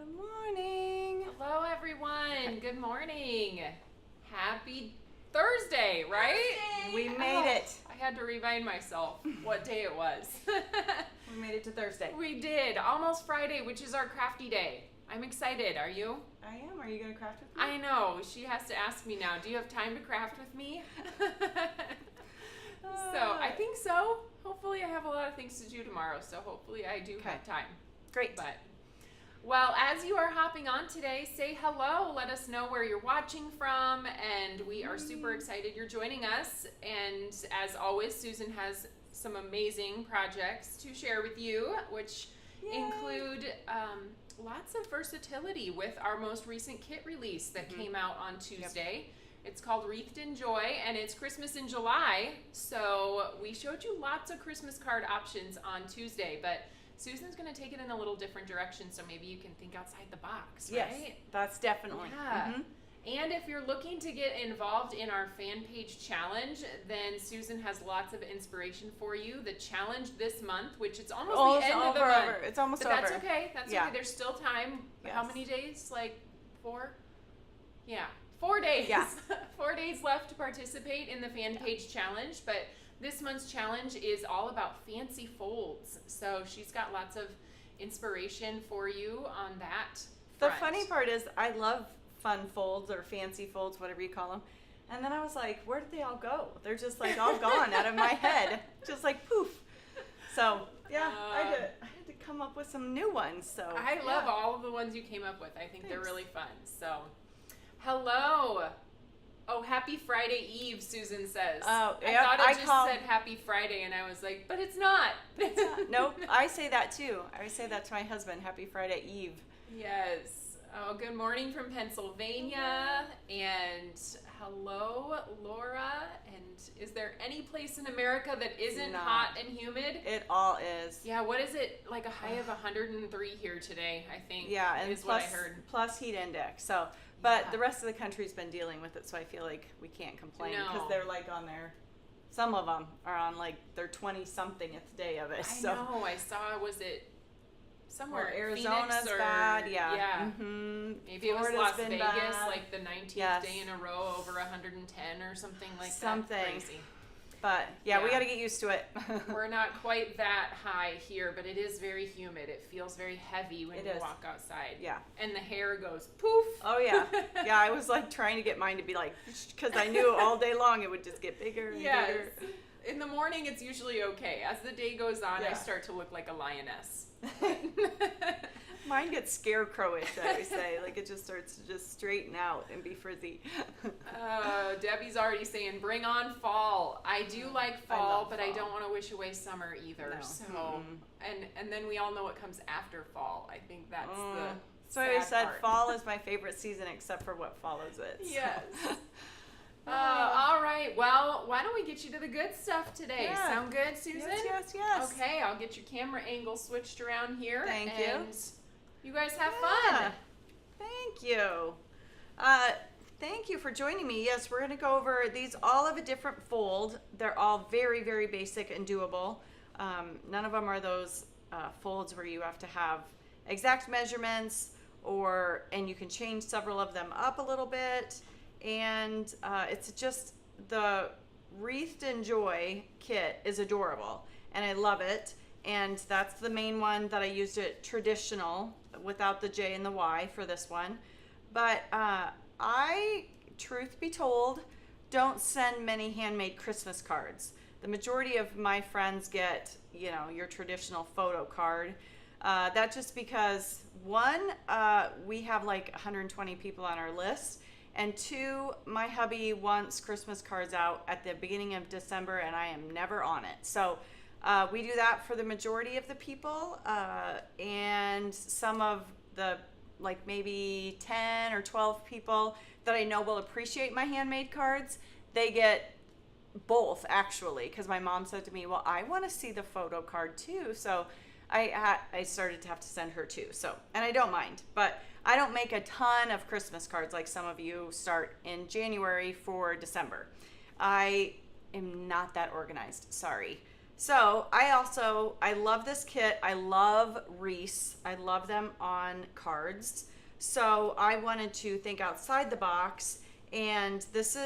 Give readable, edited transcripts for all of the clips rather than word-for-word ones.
Good morning. Hello, everyone. Good morning. Happy Thursday, right? We made it. I had to remind myself what day it was. We made it to Thursday. We did. Almost Friday, which is our crafty day. I'm excited. Are you? I am. Are you going to craft with me? I know. She has to ask me now. Do you have time to craft with me? So, I think so. Hopefully, I have a lot of things to do tomorrow, so hopefully I do have time. Great. But, well, as you are hopping on today, say hello. Let us know where you're watching from, and we are super excited you're joining us. And as always, Susan has some amazing projects to share with you, which include lots of versatility with our most recent kit release that came out on Tuesday. Yep. It's called Wreathed in Joy, and it's Christmas in July, so we showed you lots of Christmas card options on Tuesday, but Susan's going to take it in a little different direction, so maybe you can think outside the box, right? Yes, that's definitely. Yeah. And if you're looking to get involved in our fan page challenge, then Susan has lots of inspiration for you. The challenge this month, which it's almost the end of the month. It's almost but over. That's okay. That's okay. There's still time. Yes. How many days? Like 4? Yeah. 4 days. Yeah. 4 days left to participate in the fan page challenge, but this month's challenge is all about fancy folds. So she's got lots of inspiration for you on that The front. funny part is I love fun folds or fancy folds, whatever you call them. And then I was like, where did they all go? They're just like all gone out of my head. Just like poof. So yeah, I had to come up with some new ones. So I love all of the ones you came up with. I think they're Thanks. really fun. So hello. Oh, happy Friday Eve, Susan says. Oh, I yep, thought it I just call- said happy Friday, and I was like, but it's not. Nope, I say that too. I say that to my husband. Happy Friday Eve. Yes. Oh, good morning from Pennsylvania. And hello, Laura. And is there any place in America that isn't Not. hot and humid? It all is. Yeah, what is it? Like a high of 103 here today, I think. Yeah, and is plus, what I heard. plus heat index. So, but Yeah. the rest of the country's been dealing with it, so I feel like we can't complain No. because they're like on their. Some of them are on like their 20-somethingth day of it. I So. know. I saw, was it somewhere? Or Arizona's Phoenix or, bad, yeah. Yeah. Mm-hmm. Maybe it was Florida's Las been Vegas, bad. like the 19th Yes. day in a row over 110 or something like Something. that. Crazy. But yeah, we Yeah. got to get used to it. We're not quite that high here, but it is very humid. It feels very heavy when It you is. walk outside. Yeah. And the hair goes poof. Oh yeah, yeah. I was like trying to get mine to be like, because I knew all day long it would just get bigger and Yes. bigger. In the morning, it's usually okay. As the day goes on, I Yeah. start to look like a lioness. Mine gets scarecrowish, I always say. Like it just starts to just straighten out and be frizzy. Debbie's already saying, bring on fall. I do like fall, love but I fall. don't want to wish away summer either. No. So, Mm-mm. and then we all know what comes after fall. I think that's the So I always sad said part. fall is my favorite season except for what follows it. So. Yes. All right. Well, why don't we get you to the good stuff today? Yeah. Sound good, Susan? Yes. Okay, I'll get your camera angle switched around here. Thank you. And you guys have Yeah. fun. Thank you. Thank you for joining me. Yes, we're going to go over these all of a different fold. They're all very, very basic and doable. None of them are those folds where you have to have exact measurements and you can change several of them up a little bit. And it's just the Wreathed in Joy kit is adorable and I love it. And that's the main one that I used it traditional without the J and the Y for this one. But I, truth be told, don't send many handmade Christmas cards. The majority of my friends get, your traditional photo card. That's just because, one, we have like 120 people on our list. And two, my hubby wants Christmas cards out at the beginning of December and I am never on it. So we do that for the majority of the people, and some of the like maybe 10 or 12 people that I know will appreciate my handmade cards, they get both actually, because my mom said to me, well, I want to see the photo card too. So I started to have to send her too. So, and I don't mind, but I don't make a ton of Christmas cards like some of you start in January for December. I am not that organized, sorry. So I love this kit. I love Wreaths. I love them on cards. So I wanted to think outside the box, and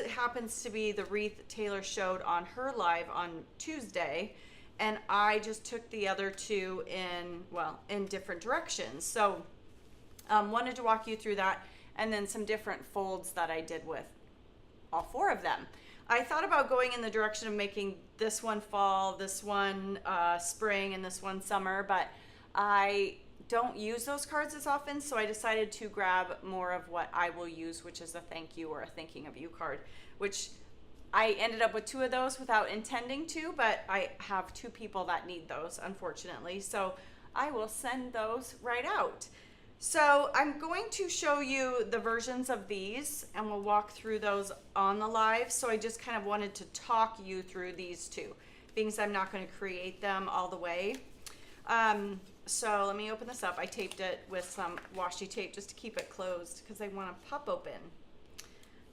happens to be the wreath Taylor showed on her live on Tuesday, and I just took the other two in different directions. So wanted to walk you through that, and then some different folds that I did with all four of them. I thought about going in the direction of making this one fall, this one spring, and this one summer, but I don't use those cards as often, so I decided to grab more of what I will use, which is a thank you or a thinking of you card, which I ended up with two of those without intending to, but I have two people that need those, unfortunately, so I will send those right out. So I'm going to show you the versions of these, and we'll walk through those on the live. So I just kind of wanted to talk you through these two, being as I'm not going to create them all the way. So let me open this up. I taped it with some washi tape just to keep it closed because I want to pop open.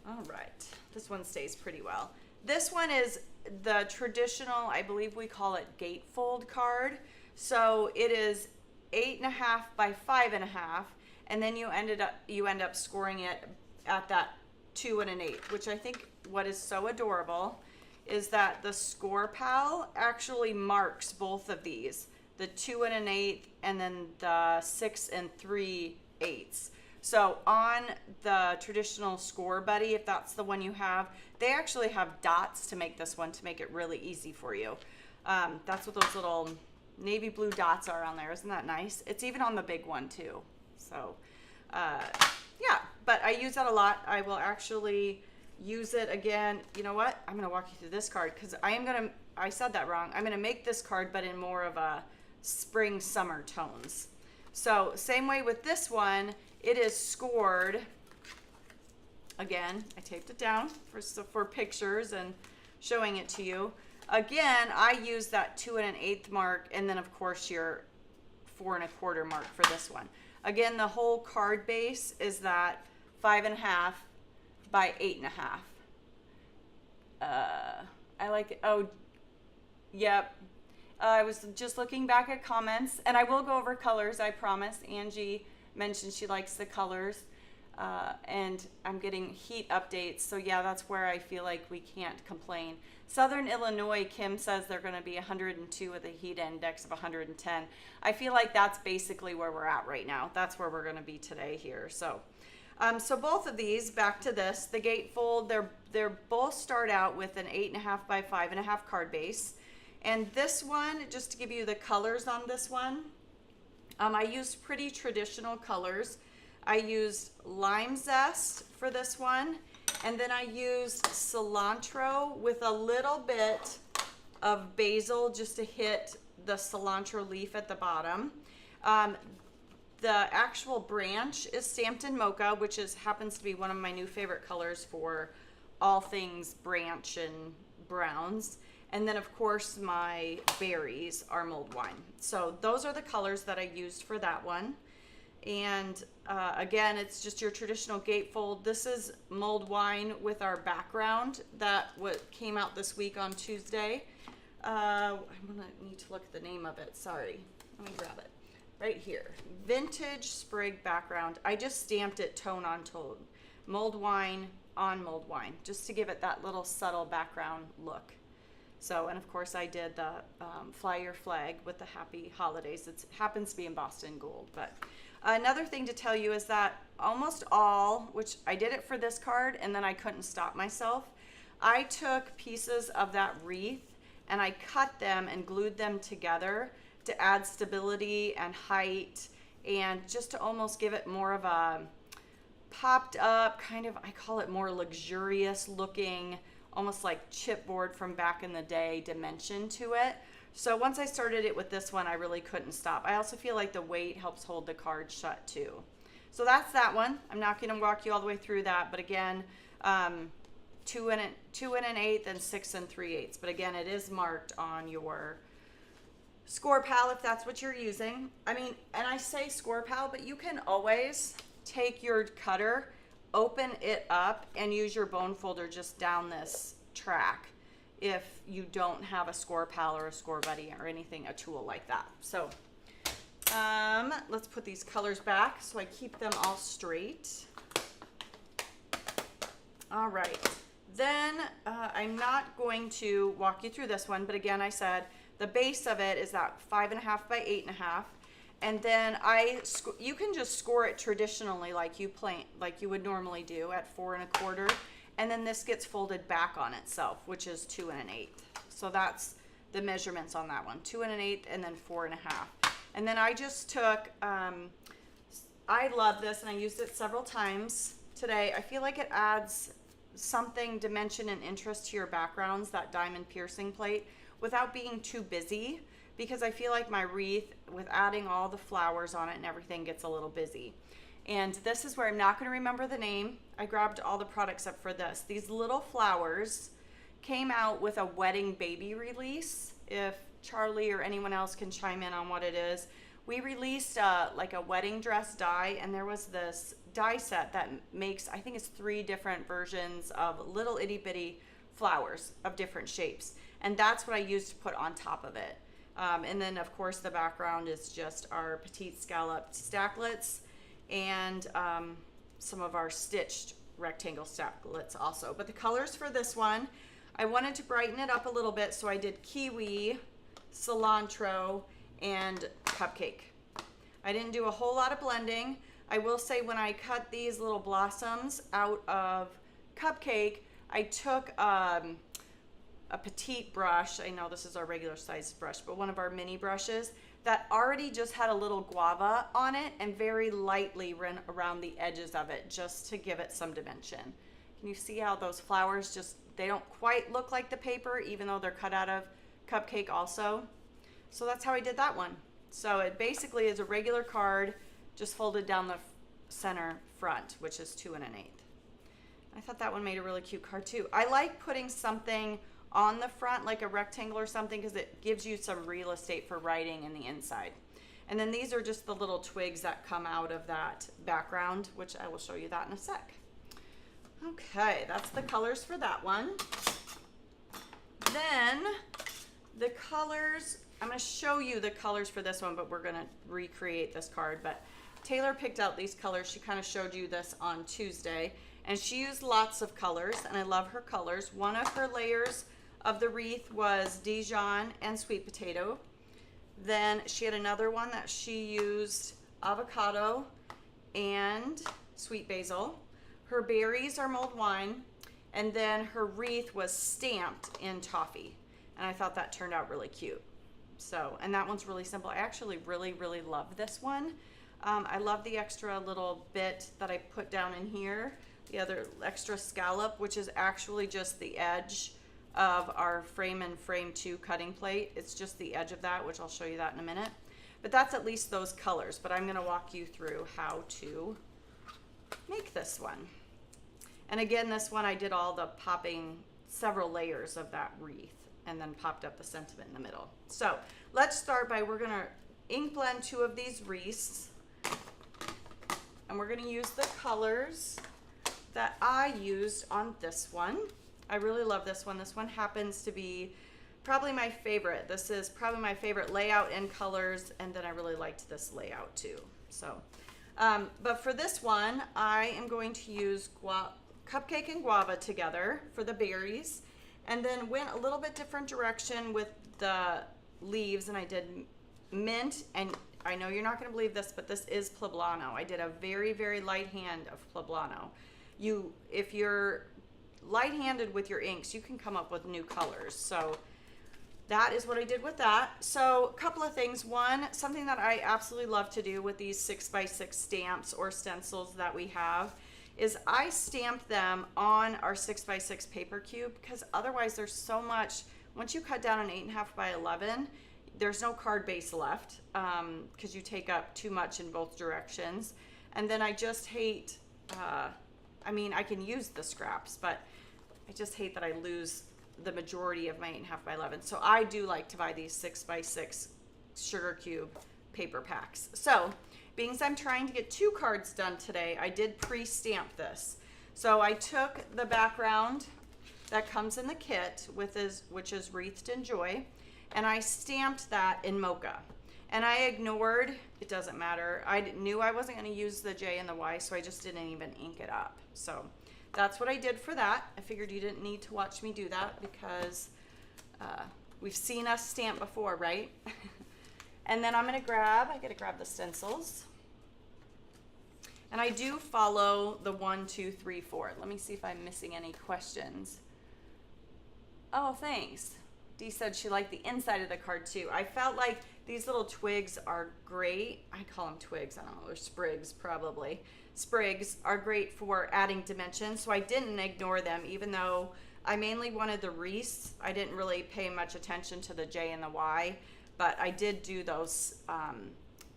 All right, this one stays pretty well. This one is the traditional, I believe we call it Gatefold card. So it is 8.5 by 5.5, and then you end up scoring it at that 2 and an 8, which I think what is so adorable is that the Score Pal actually marks both of these, the 2 and an 8, and then the 6 and 3/8. So on the traditional Score Buddy, if that's the one you have, they actually have dots to make this one to make it really easy for you. That's what those little navy blue dots are on there. Isn't that nice? It's even on the big one too. So yeah, but I use that a lot. I will actually use it again. You know what? I'm going to walk you through this card because I said that wrong. I'm going to make this card, but in more of a spring summer tones. So same way with this one, it is scored. Again, I taped it down for pictures and showing it to you. Again, I use that 2 and an 8 mark, and then of course your 4 1/4 mark for this one. Again, the whole card base is that 5.5 by 8.5. I like it. Oh, yep. I was just looking back at comments, and I will go over colors, I promise. Angie mentioned she likes the colors, and I'm getting heat updates, so yeah, that's where I feel like we can't complain. Southern Illinois, Kim says they're going to be 102 with a heat index of 110. I feel like that's basically where we're at right now. That's where we're going to be today here. So both of these, back to this, the Gatefold, they're both start out with an 8.5 by 5.5 card base. And this one, just to give you the colors on this one, I used pretty traditional colors. I used lime zest for this one, and then I used cilantro with a little bit of basil just to hit the cilantro leaf at the bottom. The actual branch is stamped in mocha, which happens to be one of my new favorite colors for all things branch and browns. And then of course my berries are mulled wine. So those are the colors that I used for that one. And again, it's just your traditional Gatefold. This is mulled wine with our background that came out this week on Tuesday. I'm gonna need to look at the name of it. Sorry, let me grab it. Right here, vintage sprig background. I just stamped it tone on tone, mulled wine on mulled wine, just to give it that little subtle background look. So, and of course I did the fly your flag with the happy holidays. It happens to be in Boston gold. But another thing to tell you is that almost all, which I did it for this card and then I couldn't stop myself, I took pieces of that wreath and I cut them and glued them together to add stability and height, and just to almost give it more of a popped up kind of, I call it more luxurious looking, almost like chipboard from back in the day dimension to it. So once I started it with this one, I really couldn't stop. I also feel like the weight helps hold the card shut too. So that's that one. I'm not going to walk you all the way through that, but again, 2 and an 8 and 6 and 3/8. But again, it is marked on your Score Pal if that's what you're using. I mean, and I say Score Pal, but you can always take your cutter, open it up, and use your bone folder just down this track if you don't have a score pal or a score buddy or anything, a tool like that. So let's put these colors back so I keep them all straight. All right, then I'm not going to walk you through this one, but again, I said the base of it is that 5.5 by 8.5. And then you can just score it traditionally like you would normally do at 4 1/4. And then this gets folded back on itself, which is 2 1/8. So that's the measurements on that one, 2 1/8 and then 4 1/2. And then I just took, I love this and I used it several times today. I feel like it adds something, dimension and interest to your backgrounds, that diamond piercing plate, without being too busy, because I feel like my wreath, with adding all the flowers on it and everything, gets a little busy. And this is where I'm not going to remember the name. I grabbed all the products up for this. These little flowers came out with a wedding baby release. If Charlie or anyone else can chime in on what it is. We released like a wedding dress die, and there was this die set that makes, I think it's 3 different versions of little itty bitty flowers of different shapes. And that's what I used to put on top of it. And then of course the background is just our petite scalloped stacklets and some of our stitched rectangle stacklets also. But the colors for this one, I wanted to brighten it up a little bit, so I did kiwi, cilantro, and cupcake. I didn't do a whole lot of blending. I will say when I cut these little blossoms out of cupcake, I took a petite brush. I know this is our regular size brush, but one of our mini brushes that already just had a little guava on it, and very lightly ran around the edges of it just to give it some dimension. Can you see how those flowers just, they don't quite look like the paper even though they're cut out of cupcake also? So that's how I did that one. So it basically is a regular card just folded down the center front, which is 2 1/8. I thought that one made a really cute card too. I like putting something on the front, like a rectangle or something, because it gives you some real estate for writing in the inside. And then these are just the little twigs that come out of that background, which I will show you that in a sec. Okay, that's the colors for that one. Then the colors, I'm going to show you the colors for this one, but we're going to recreate this card. But Taylor picked out these colors. She kind of showed you this on Tuesday, and she used lots of colors, and I love her colors. One of her layers of the wreath was Dijon and sweet potato. Then she had another one that she used avocado and sweet basil. Her berries are mulled wine, and then her wreath was stamped in toffee, and I thought that turned out really cute. So, and that one's really simple. I actually really, really love this one. I love the extra little bit that I put down in here, the other extra scallop, which is actually just the edge of our frame and frame 2 cutting plate. It's just the edge of that, which I'll show you that in a minute. But that's at least those colors, but I'm going to walk you through how to make this one. And again, this one I did all the popping, several layers of that wreath, and then popped up the sentiment in the middle. So let's start by, we're going to ink blend 2 of these wreaths, and we're going to use the colors that I used on this one. I really love this one. This one happens to be probably my favorite. This is probably my favorite layout and colors, and then I really liked this layout too. So, but for this one, I am going to use cupcake and guava together for the berries, and then went a little bit different direction with the leaves, and I did mint, and I know you're not going to believe this, but this is poblano. I did a very, very light hand of poblano. If you're light-handed with your inks, you can come up with new colors. So that is what I did with that. So a couple of things. One, something that I absolutely love to do with these 6x6 stamps or stencils that we have is I stamp them on our 6x6 paper cube, because otherwise there's so much, once you cut down an 8.5 by 11, there's no card base left, because you take up too much in both directions. And then I just hate, I mean, I can use the scraps, but I just hate that I lose the majority of my 8.5 by 11. So I do like to buy these 6x6 sugar cube paper packs. So being as I'm trying to get 2 cards done today, I did pre-stamp this. So I took the background that comes in the kit which is Wreathed in Joy, and I stamped that in mocha. And I ignored, it doesn't matter, I knew I wasn't going to use the J and the Y, so I just didn't even ink it up. So that's what I did for that. I figured you didn't need to watch me do that because we've seen us stamp before, right? And then I gotta grab the stencils. And I do follow the 1, 2, 3, 4. Let me see if I'm missing any questions. Oh, thanks. Dee said she liked the inside of the card too. I felt like these little twigs are great. I call them twigs, I don't know, or sprigs probably. Sprigs are great for adding dimension, so I didn't ignore them, even though I mainly wanted the wreaths. I didn't really pay much attention to the J and the Y, but I did do those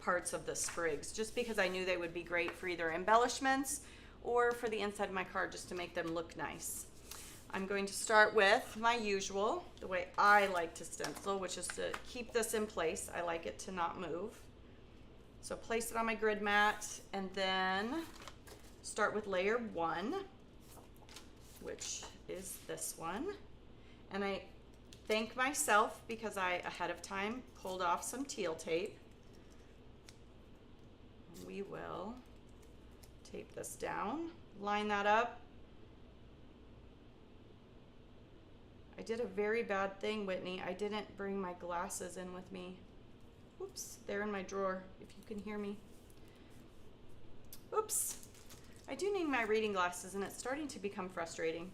parts of the sprigs just because I knew they would be great for either embellishments or for the inside of my card just to make them look nice. I'm going to start with my usual, the way I like to stencil, which is to keep this in place. I like it to not move. So place it on my grid mat and then start with layer 1, which is this one. And I thank myself because I, ahead of time, pulled off some teal tape. We will tape this down, line that up. I did a very bad thing, Whitney. I didn't bring my glasses in with me. Oops, they're in my drawer, if you can hear me. Oops. I do need my reading glasses, and it's starting to become frustrating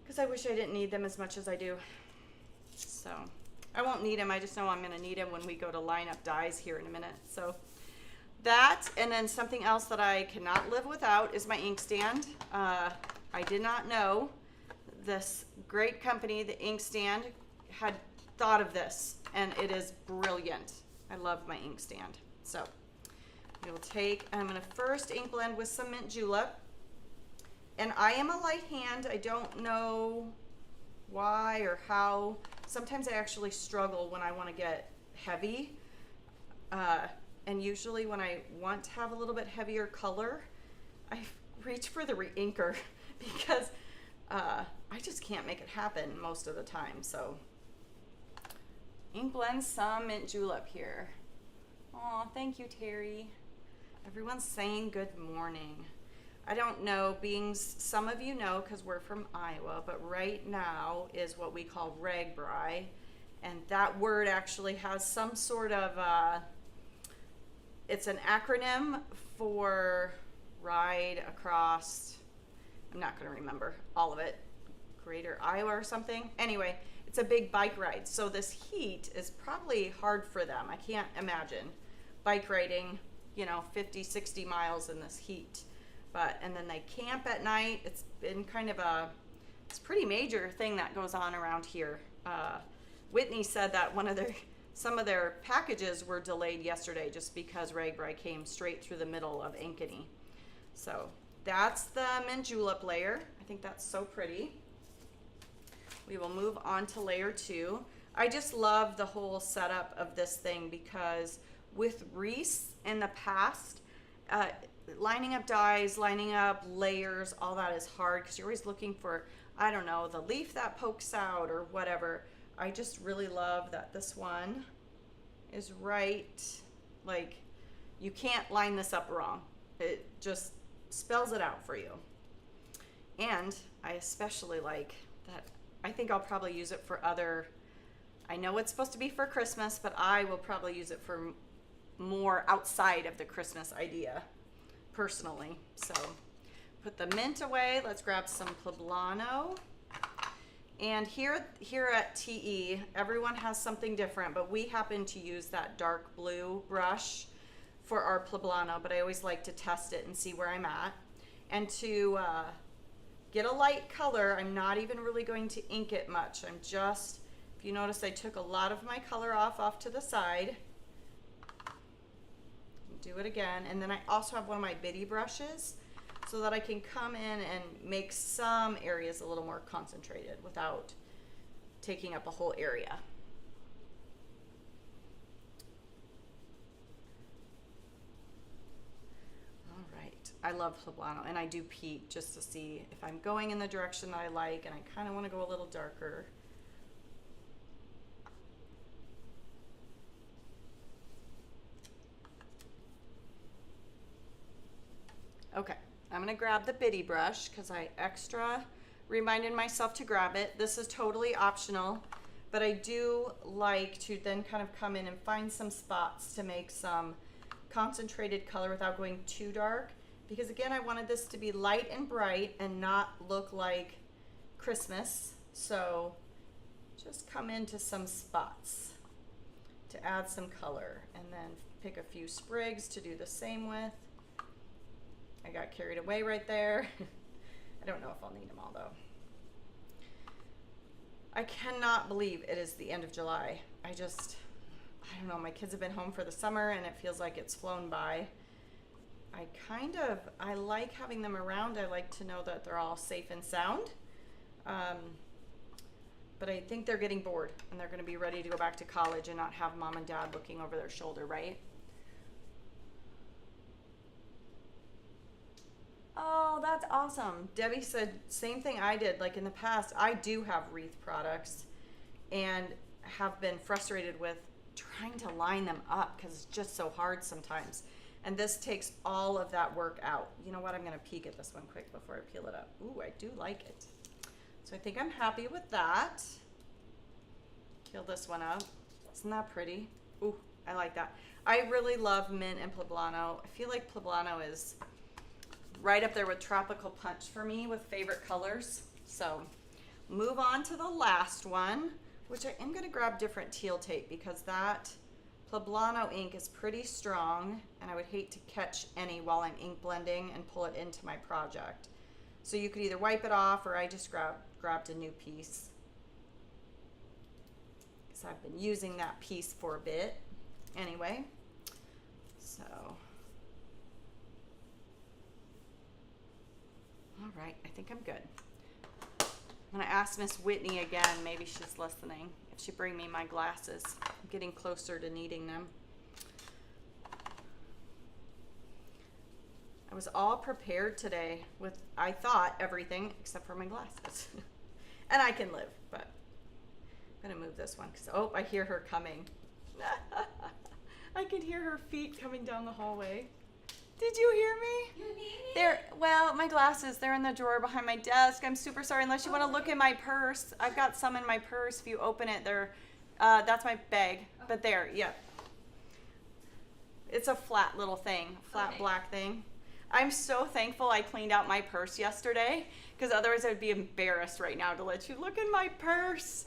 because I wish I didn't need them as much as I do. So I won't need them. I just know I'm going to need them when we go to line up dies here in a minute. So that, and then something else that I cannot live without is my inkstand. I did not know this great company, the inkstand, had thought of this, and it is brilliant. I love my inkstand. So we will take, I'm going to first ink blend with some mint julep, and I am a light hand. I don't know why or how. Sometimes I actually struggle when I want to get heavy, and usually when I want to have a little bit heavier color, I reach for the re-inker because I just can't make it happen most of the time. So ink blend some mint julep here. Oh, thank you, Terry. Everyone's saying good morning. I don't know, some of you know because we're from Iowa, but right now is what we call ragbri, and that word actually has some sort of it's an acronym for ride across, I'm not going to remember all of it, Greater Iowa or something. Anyway, it's a big bike ride. So this heat is probably hard for them. I can't imagine bike riding, 50, 60 miles in this heat. And then they camp at night. It's been kind of it's a pretty major thing that goes on around here. Whitney said that some of their packages were delayed yesterday just because ragbri came straight through the middle of Ankeny. So that's the mint julep layer. I think that's so pretty. We will move on to layer 2. I just love the whole setup of this thing because with wreaths in the past, lining up dies, lining up layers, all that is hard because you're always looking for, I don't know, the leaf that pokes out or whatever. I just really love that this one is right, like you can't line this up wrong. It just spells it out for you. And I especially like that. I think I'll probably use it for I know it's supposed to be for Christmas, but I will probably use it for more outside of the Christmas idea personally. So put the mint away. Let's grab some poblano. And here at TE, everyone has something different, but we happen to use that dark blue brush for our poblano, but I always like to test it and see where I'm at. And to get a light color, I'm not even really going to ink it much. I'm just, if you notice, I took a lot of my color off to the side. Do it again. And then I also have one of my bitty brushes so that I can come in and make some areas a little more concentrated without taking up a whole area. All right, I love poblano, and I do peek just to see if I'm going in the direction that I like, and I kind of want to go a little darker. Okay, I'm gonna grab the bitty brush because I extra reminded myself to grab it. This is totally optional, but I do like to then kind of come in and find some spots to make some concentrated color without going too dark, because again, I wanted this to be light and bright and not look like Christmas. So just come into some spots to add some color, and then pick a few sprigs to do the same with. I got carried away right there. I don't know if I'll need them all though. I cannot believe it is the end of July. I don't know, my kids have been home for the summer and it feels like it's flown by. I like having them around. I like to know that they're all safe and sound. But I think they're getting bored and they're gonna be ready to go back to college and not have mom and dad looking over their shoulder, right? Oh, that's awesome. Debbie said same thing I did. Like in the past, I do have Wreath products and have been frustrated with trying to line them up because it's just so hard sometimes. And this takes all of that work out. You know what? I'm going to peek at this one quick before I peel it up. Ooh, I do like it. So I think I'm happy with that. Peel this one up. Isn't that pretty? Ooh, I like that. I really love mint and poblano. I feel like poblano is right up there with tropical punch for me with favorite colors. So move on to the last one, which I am going to grab different teal tape because that poblano ink is pretty strong and I would hate to catch any while I'm ink blending and pull it into my project. So you could either wipe it off, or I just grabbed a new piece because I've been using that piece for a bit anyway. So all right, I think I'm good. I'm gonna ask Miss Whitney again, maybe she's listening, if she bring me my glasses. I'm getting closer to needing them. I was all prepared today with, I thought, everything except for my glasses. And I can live, but I'm gonna move this one because, oh, I hear her coming. I can hear her feet coming down the hallway. Did you hear me? You need me? They're, well, my glasses, they're in the drawer behind my desk. I'm super sorry. Unless you want to look in my purse. I've got some in my purse. If you open it, that's my bag. But there, yeah. It's a flat little thing, flat black thing. I'm so thankful I cleaned out my purse yesterday, because otherwise I'd be embarrassed right now to let you look in my purse.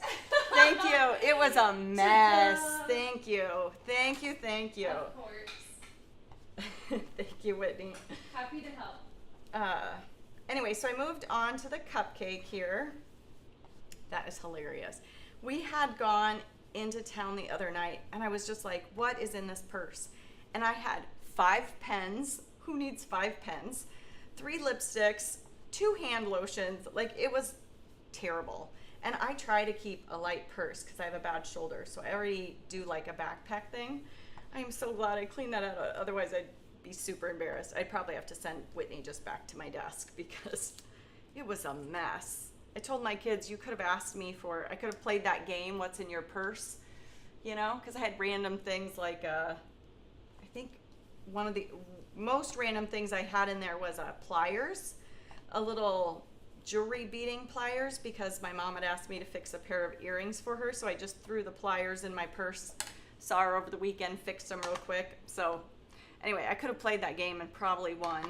Thank you. It was a mess. Thank you. Thank you. Thank you. Of course. Thank you, Whitney. Happy to help. Anyway, so I moved on to the cupcake here. That is hilarious. We had gone into town the other night and I was just like, what is in this purse? And I had 5 pens. Who needs 5 pens? 3 lipsticks, 2 hand lotions. Like, it was terrible. And I try to keep a light purse because I have a bad shoulder. So I already do like a backpack thing. I'm so glad I cleaned that out. Otherwise, I'd be super embarrassed. I'd probably have to send Whitney just back to my desk because it was a mess. I told my kids, you could have asked me I could have played that game, what's in your purse, you know, because I had random things like, I think one of the most random things I had in there was pliers, a little jewelry beading pliers, because my mom had asked me to fix a pair of earrings for her. So I just threw the pliers in my purse. Saw her over the weekend, fixed them real quick. So anyway, I could have played that game and probably won.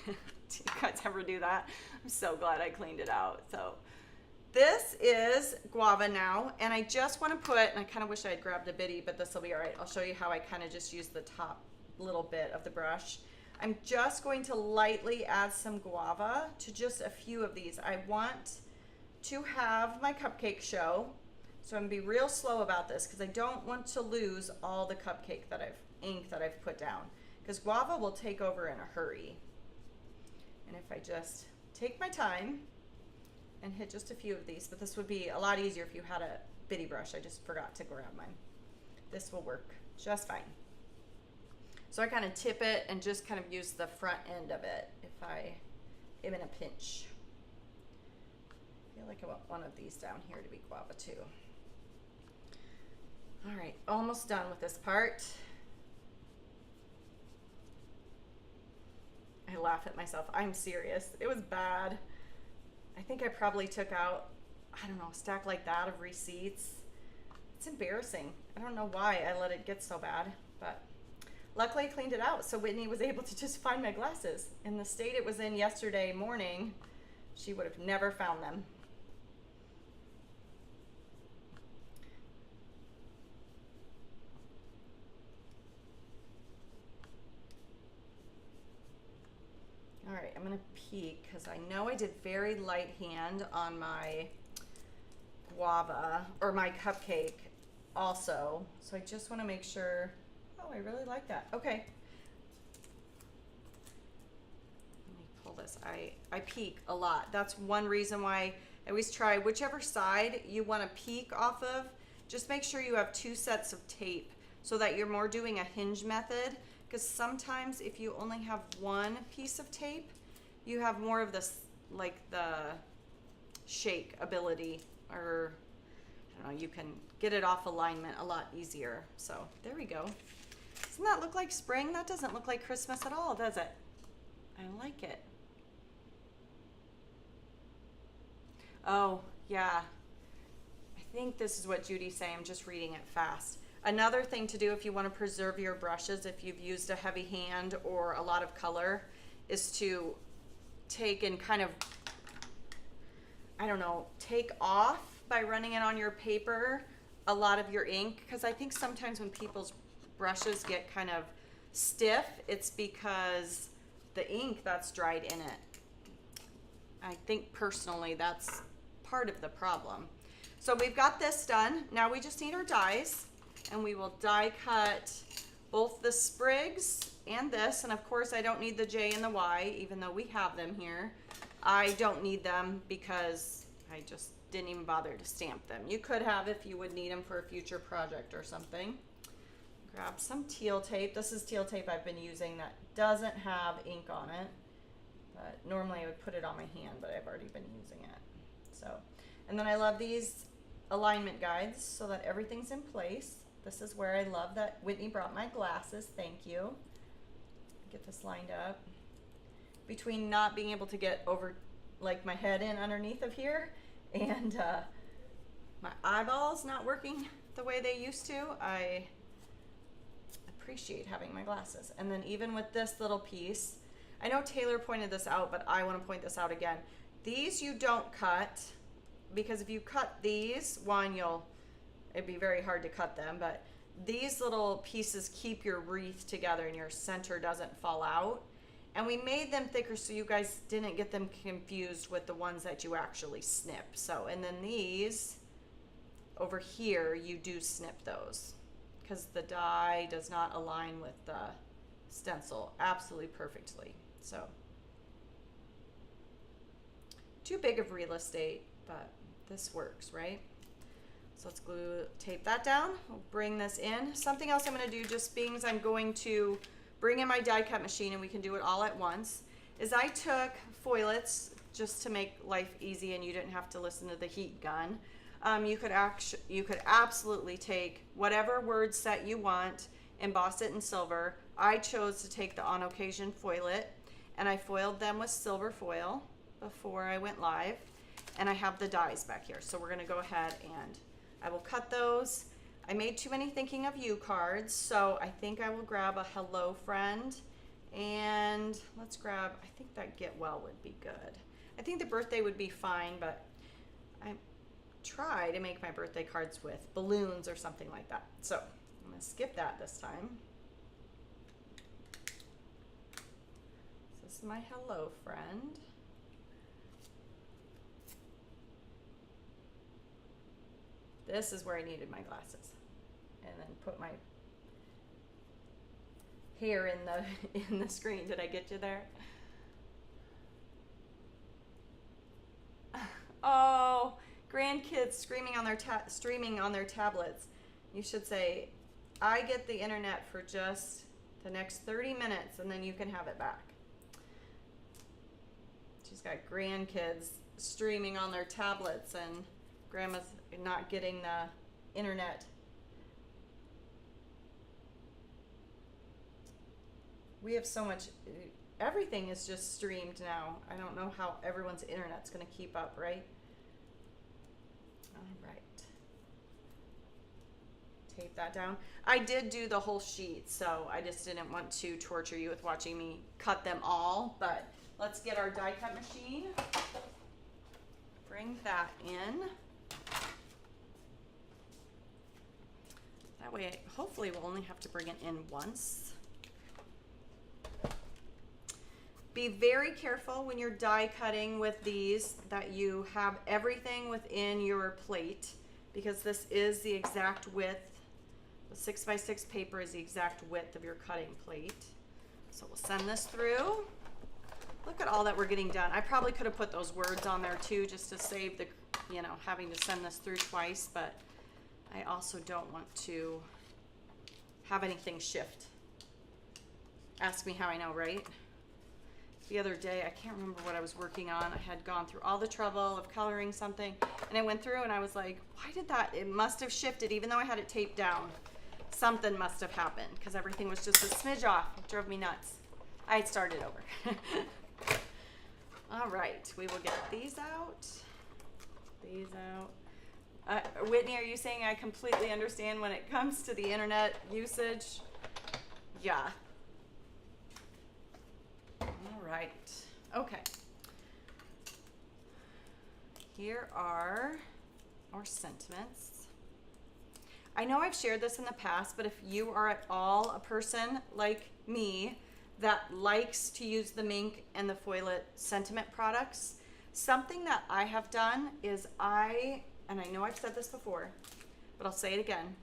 Do you guys ever do that? I'm so glad I cleaned it out. So this is guava now, and I just want to put, and I kind of wish I had grabbed a bitty, but this will be all right. I'll show you how I kind of just use the top little bit of the brush. I'm just going to lightly add some guava to just a few of these. I want to have my cupcake show. So I'm going to be real slow about this because I don't want to lose all the cupcake ink that I've put down, because guava will take over in a hurry. And if I just take my time and hit just a few of these, but this would be a lot easier if you had a bitty brush. I just forgot to grab mine. This will work just fine. So I kind of tip it and just kind of use the front end of it if I am in a pinch. I feel like I want one of these down here to be guava too. All right, almost done with this part. I laugh at myself. I'm serious. It was bad. I think I probably took out, I don't know, a stack like that of receipts. It's embarrassing. I don't know why I let it get so bad, but luckily I cleaned it out. So Whitney was able to just find my glasses. In the state it was in yesterday morning, she would have never found them. All right, I'm gonna peek because I know I did very light hand on my guava or my cupcake also. So I just wanna make sure, oh, I really like that. Okay. Let me pull this. I peek a lot. That's one reason why I always try whichever side you wanna peek off of, just make sure you have 2 sets of tape so that you're more doing a hinge method. Because sometimes if you only have one piece of tape, you have more of this, like the shake ability, or I don't know, you can get it off alignment a lot easier. So there we go. Doesn't that look like spring? That doesn't look like Christmas at all, does it? I like it. Oh, yeah. I think this is what Judy's saying. I'm just reading it fast. Another thing to do if you want to preserve your brushes, if you've used a heavy hand or a lot of color, is to take and kind of, I don't know, take off by running it on your paper a lot of your ink. Because I think sometimes when people's brushes get kind of stiff, it's because the ink that's dried in it. I think personally that's part of the problem. So we've got this done. Now we just need our dies. And we will die cut both the sprigs and this. And of course I don't need the J and the Y, even though we have them here. I don't need them because I just didn't even bother to stamp them. You could have if you would need them for a future project or something. Grab some teal tape. This is teal tape I've been using that doesn't have ink on it. But normally I would put it on my hand, but I've already been using it. So, and then I love these alignment guides so that everything's in place. This is where I love that Whitney brought my glasses. Thank you. Get this lined up. Between not being able to get over like my head in underneath of here and my eyeballs not working the way they used to, I appreciate having my glasses. And then even with this little piece, I know Taylor pointed this out, but I want to point this out again. These you don't cut, because if you cut these, one, it'd be very hard to cut them, but these little pieces keep your wreath together and your center doesn't fall out. And we made them thicker so you guys didn't get them confused with the ones that you actually snip. So, and then these over here, you do snip those because the die does not align with the stencil absolutely perfectly. So, too big of real estate, but this works, right? So let's tape that down. We'll bring this in. Something else I'm going to do, just being as I'm going to bring in my die cut machine and we can do it all at once, is I took foilets just to make life easy and you didn't have to listen to the heat gun. You could absolutely take whatever word set you want, emboss it in silver. I chose to take the On Occasion foilet and I foiled them with silver foil before I went live. And I have the dies back here. So we're going to go ahead and I will cut those. I made too many thinking of you cards, so I think I will grab a hello friend. And let's grab, I think that get well would be good. I think the birthday would be fine, but I try to make my birthday cards with balloons or something like that. So I'm going to skip that this time. So this is my hello friend. This is where I needed my glasses. And then put my hair in the screen. Did I get you there? Oh, grandkids streaming on their tablets. You should say, I get the internet for just the next 30 minutes, and then you can have it back. She's got grandkids streaming on their tablets, and grandma's not getting the internet. We have so much, everything is just streamed now. I don't know how everyone's internet's going to keep up, right? All right. Tape that down. I did do the whole sheet, so I just didn't want to torture you with watching me cut them all, but let's get our die cut machine. Bring that in. That way, hopefully we'll only have to bring it in once. Be very careful when you're die cutting with these that you have everything within your plate, because this is the exact width. The 6x6 paper is the exact width of your cutting plate. So we'll send this through. Look at all that we're getting done. I probably could have put those words on there too, just to save the, having to send this through twice, but I also don't want to have anything shift. Ask me how I know, right? The other day, I can't remember what I was working on. I had gone through all the trouble of coloring something, and I went through and I was like, why did that? It must have shifted, even though I had it taped down. Something must have happened, because everything was just a smidge off. It drove me nuts. I had started over. All right, we will get these out. These out. Whitney, are you saying I completely understand when it comes to the internet usage? Yeah. All right. Okay. Here are our sentiments. I know I've shared this in the past, but if you are at all a person like me that likes to use the Mink and the Foilet sentiment products, something that I have done is and I know I've said this before, but I'll say it again,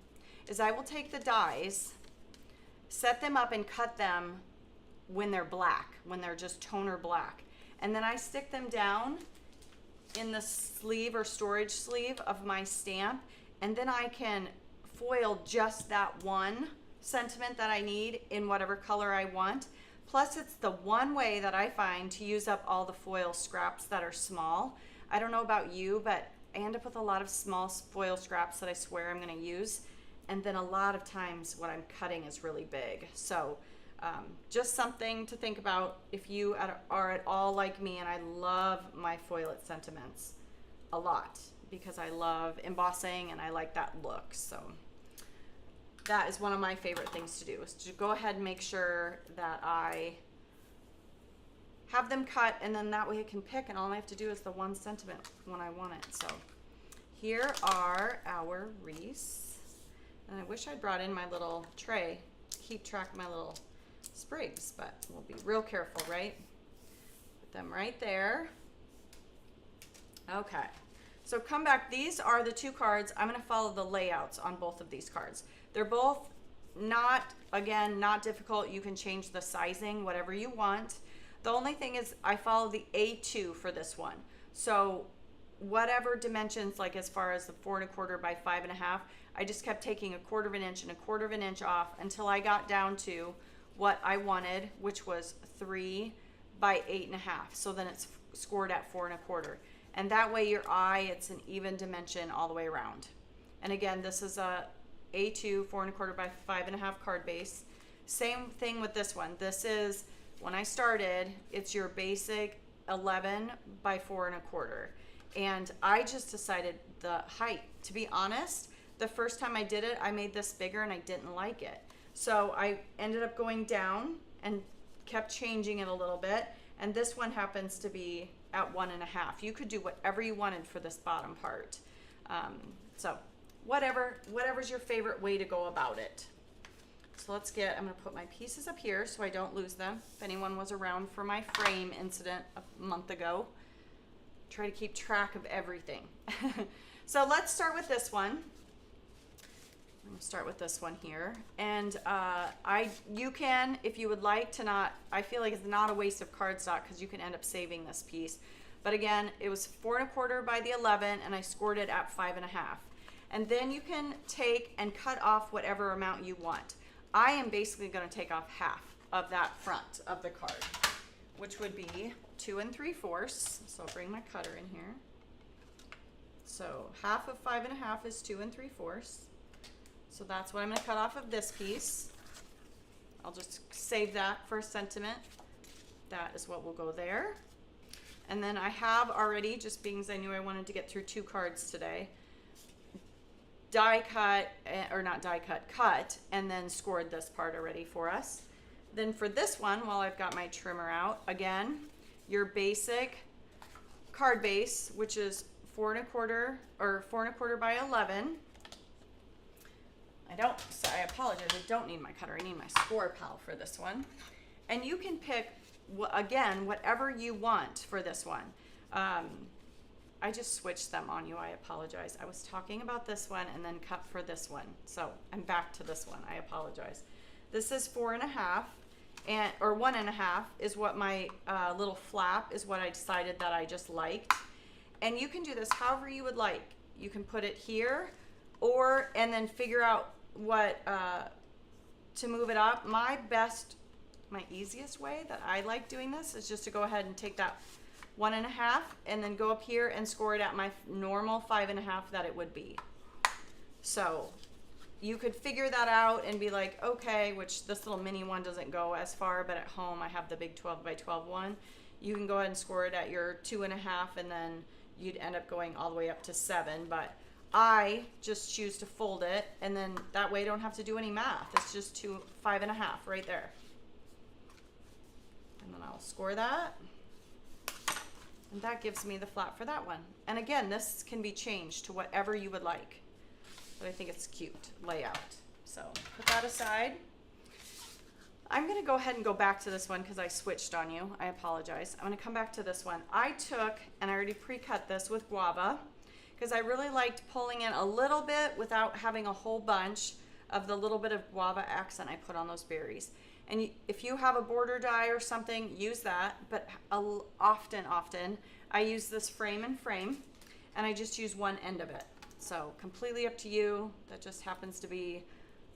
is I will take the dies, set them up and cut them when they're black, when they're just toner black. And then I stick them down in the sleeve or storage sleeve of my stamp, and then I can foil just that one sentiment that I need in whatever color I want. Plus, it's the one way that I find to use up all the foil scraps that are small. I don't know about you, but I end up with a lot of small foil scraps that I swear I'm going to use. And then a lot of times what I'm cutting is really big. So just something to think about if you are at all like me, and I love my Foilet sentiments a lot because I love embossing and I like that look. So that is one of my favorite things to do, is to go ahead and make sure that I have them cut, and then that way I can pick, and all I have to do is the one sentiment when I want it. So here are our wreaths, and I wish I'd brought in my little tray to keep track of my little sprigs, but we'll be real careful, right? Put them right there. Okay, so come back. These are the two cards. I'm going to follow the layouts on both of these cards. They're both not difficult. You can change the sizing, whatever you want. The only thing is I follow the A2 for this one. So whatever dimensions, like as far as the 4 1/4 by 5 1/2, I just kept taking 1/4 inch and 1/4 inch off until I got down to what I wanted, which was 3 by 8 1/2. So then it's scored at 4 1/4. And that way your eye, it's an even dimension all the way around. And again, this is a A2 4 1/4 by 5 1/2 card base. Same thing with this one. This is, when I started, it's your basic 11 by 4 1/4. And I just decided the height. To be honest, the first time I did it, I made this bigger and I didn't like it. So I ended up going down and kept changing it a little bit. And this one happens to be at 1 1/2. You could do whatever you wanted for this bottom part. So whatever's your favorite way to go about it. So I'm gonna put my pieces up here so I don't lose them. If anyone was around for my frame incident a month ago, try to keep track of everything. So let's start with this one. I'm gonna start with this one here. And you can, if you would like to not, I feel like it's not a waste of cardstock because you can end up saving this piece. But again, it was 4 1/4 by the 11 and I scored it at 5 1/2. And then you can take and cut off whatever amount you want. I am basically going to take off half of that front of the card, which would be 2 3/4. So I'll bring my cutter in here. So half of 5 1/2 is 2 3/4. So that's what I'm going to cut off of this piece. I'll just save that for a sentiment. That is what will go there. And then I have already, just being as I knew I wanted to get through 2 cards today, die cut, or not die cut, cut, and then scored this part already for us. Then for this one, while I've got my trimmer out, again, your basic card base, which is 4 1/4 or 4 1/4 by 11. I apologize, I don't need my cutter, I need my score pal for this one. And you can pick, again, whatever you want for this one. I just switched them on you, I apologize. I was talking about this one and then cut for this one. So I'm back to this one, I apologize. This is 4 1/2, or 1 1/2 is what my little flap is, what I decided that I just liked. And you can do this however you would like. You can put it here, and then figure out what, to move it up. My easiest way that I like doing this is just to go ahead and take that 1 1/2 and then go up here and score it at my normal 5 1/2 that it would be. So you could figure that out and be like, okay, which this little mini one doesn't go as far, but at home I have the big 12 by 12 one. You can go ahead and score it at your 2 1/2, and then you'd end up going all the way up to 7. But I just choose to fold it, and then that way I don't have to do any math. It's just 5 1/2 right there. And then I'll score that. And that gives me the flap for that one. And again, this can be changed to whatever you would like. But I think it's cute layout. So put that aside. I'm going to go ahead and go back to this one because I switched on you. I apologize. I'm going to come back to this one. I took, and I already pre-cut this with guava, because I really liked pulling in a little bit without having a whole bunch of the little bit of guava accent I put on those berries. And if you have a border die or something, use that. But often, I use this frame and frame, and I just use one end of it. So completely up to you. That just happens to be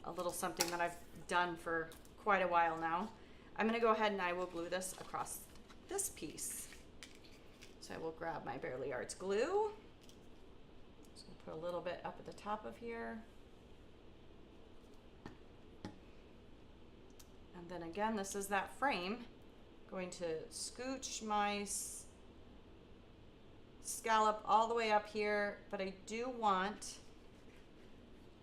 a little something that I've done for quite a while now. I'm going to go ahead and I will glue this across this piece. So I will grab my Bearly Arts glue. Just going to put a little bit up at the top of here. And then again, this is that frame. Going to scooch my scallop all the way up here, but I do want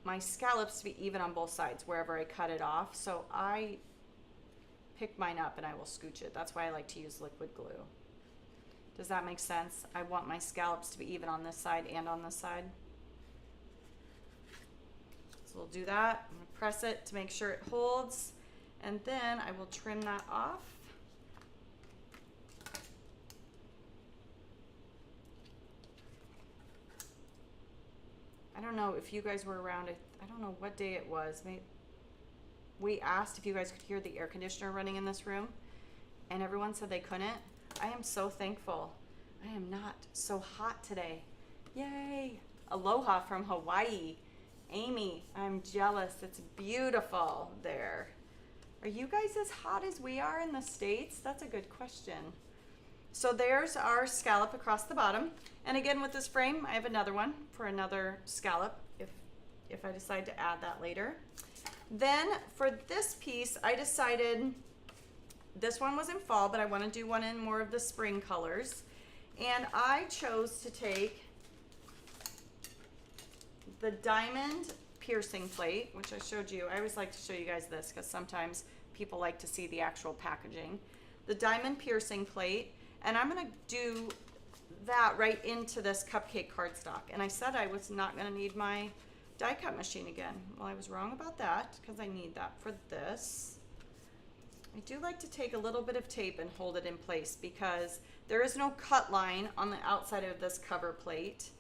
my scallops to be even on both sides wherever I cut it off. So I pick mine up and I will scooch it. That's why I like to use liquid glue. Does that make sense? I want my scallops to be even on this side and on this side. So we'll do that. I'm gonna press it to make sure it holds, and then I will trim that off. I don't know if you guys were around. I don't know what day it was. We asked if you guys could hear the air conditioner running in this room, and everyone said they couldn't. I am so thankful. I am not so hot today. Yay! Aloha from Hawaii. Amy, I'm jealous. It's beautiful there. Are you guys as hot as we are in the States? That's a good question. So there's our scallop across the bottom. And again, with this frame, I have another one for another scallop if I decide to add that later. Then for this piece, I decided this one was in fall, but I want to do one in more of the spring colors. And I chose to take the diamond piercing plate, which I showed you. I always like to show you guys this because sometimes people like to see the actual packaging. The diamond piercing plate, and I'm going to do that right into this cupcake cardstock. And I said I was not going to need my die cut machine again. Well, I was wrong about that because I need that for this. I do like to take a little bit of tape and hold it in place because there is no cut line on the outside of this cover plate.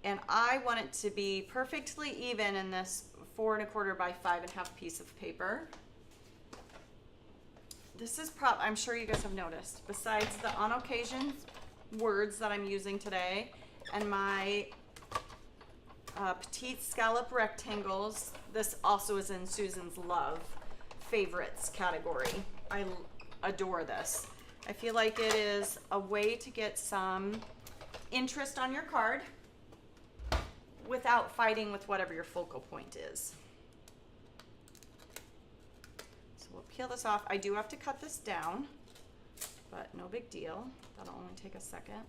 And I want it to be perfectly even in this 4 1/4 by 5 1/2 piece of paper. This is I'm sure you guys have noticed, besides the on occasion words that I'm using today and my petite scallop rectangles. This also is in Susan's love favorites category. I adore this. I feel like it is a way to get some interest on your card without fighting with whatever your focal point is. So we'll peel this off. I do have to cut this down, but no big deal. That'll only take a second.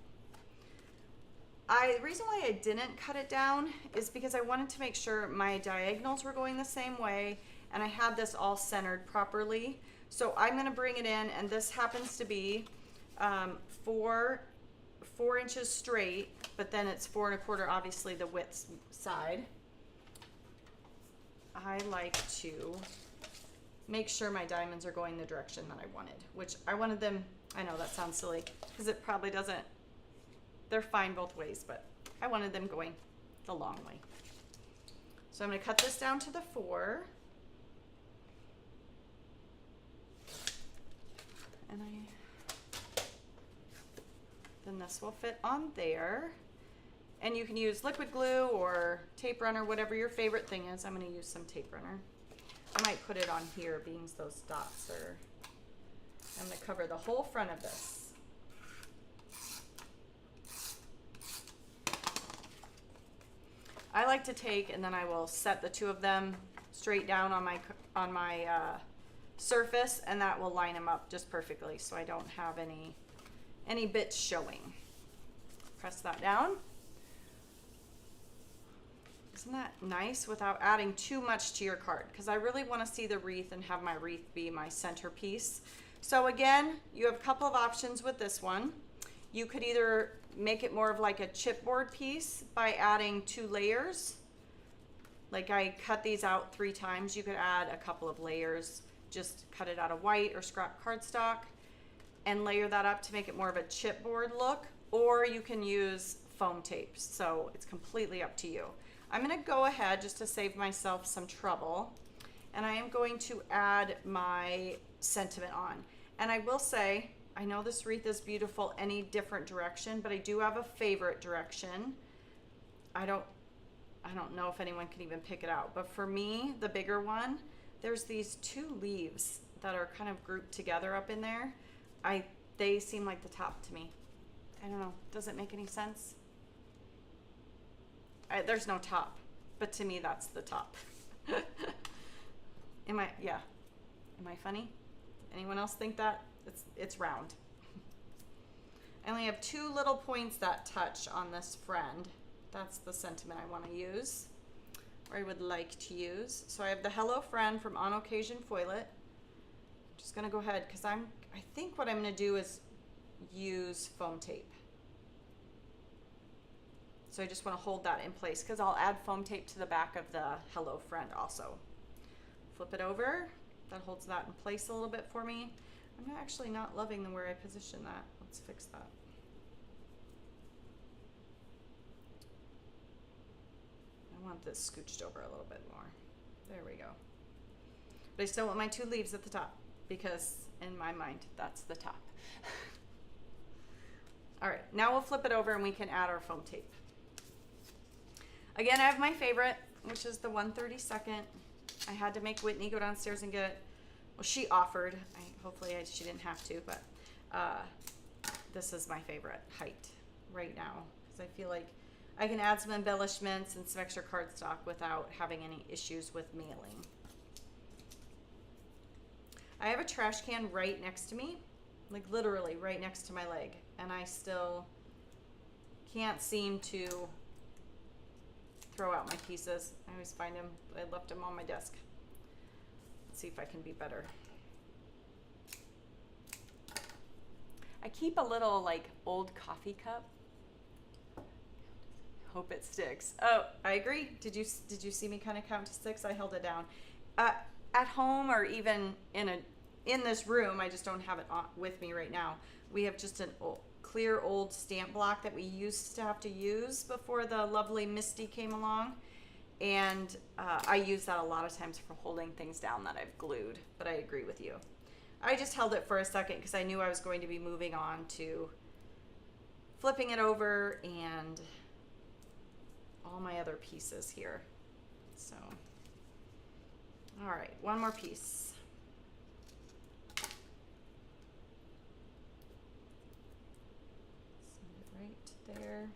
The reason why I didn't cut it down is because I wanted to make sure my diagonals were going the same way and I had this all centered properly. So I'm going to bring it in, and this happens to be 4 inches straight, but then it's 4 1/4, obviously the width side. I like to make sure my diamonds are going the direction that I wanted, which I wanted them, I know that sounds silly because it probably doesn't, they're fine both ways, but I wanted them going the long way. So I'm going to cut this down to the 4. And then this will fit on there. And you can use liquid glue or tape runner, whatever your favorite thing is. I'm going to use some tape runner. I might put it on here, being those dots are, I'm going to cover the whole front of this. I like to take, and then I will set the 2 of them straight down on my surface, and that will line them up just perfectly, so I don't have any bits showing. Press that down. Isn't that nice without adding too much to your card? Because I really want to see the wreath and have my wreath be my centerpiece. So again, you have a couple of options with this one. You could either make it more of like a chipboard piece by adding 2 layers. Like I cut these out 3 times. You could add a couple of layers. Just cut it out of white or scrap cardstock and layer that up to make it more of a chipboard look. Or you can use foam tapes. So it's completely up to you. I'm going to go ahead just to save myself some trouble, and I am going to add my sentiment on. And I will say, I know this wreath is beautiful any different direction, but I do have a favorite direction. I don't know if anyone can even pick it out, but for me, the bigger one, there's these 2 leaves that are kind of grouped together up in there. They seem like the top to me. I don't know. Does it make any sense? There's no top, but to me that's the top. Am I funny? Anyone else think that? It's round. I only have 2 little points that touch on this friend. That's the sentiment I want to use, or I would like to use. So I have the Hello Friend from On Occasion Foil It. I'm just gonna go ahead because I think what I'm gonna do is use foam tape. So I just want to hold that in place because I'll add foam tape to the back of the Hello Friend also. Flip it over. That holds that in place a little bit for me. I'm actually not loving the where I position that. Let's fix that. I want this scooched over a little bit more. There we go. But I still want my 2 leaves at the top because in my mind, that's the top. All right, now we'll flip it over and we can add our foam tape. Again, I have my favorite, which is the 1/32. I had to make Whitney go downstairs and get, well, she offered. Hopefully she didn't have to, but this is my favorite height right now because I feel like I can add some embellishments and some extra cardstock without having any issues with mailing. I have a trash can right next to me, like literally right next to my leg, and I still can't seem to throw out my pieces. I always find them, I left them on my desk. Let's see if I can be better. I keep a little like old coffee cup. Hope it sticks. Oh, I agree. Did you see me kind of count to 6? I held it down. At home or even in this room, I just don't have it with me right now. We have just an clear old stamp block that we used to have to use before the lovely Misty came along, and I use that a lot of times for holding things down that I've glued. But I agree with you. I just held it for a second because I knew I was going to be moving on to flipping it over and all my other pieces here. So, all right, one more piece. Send it right there.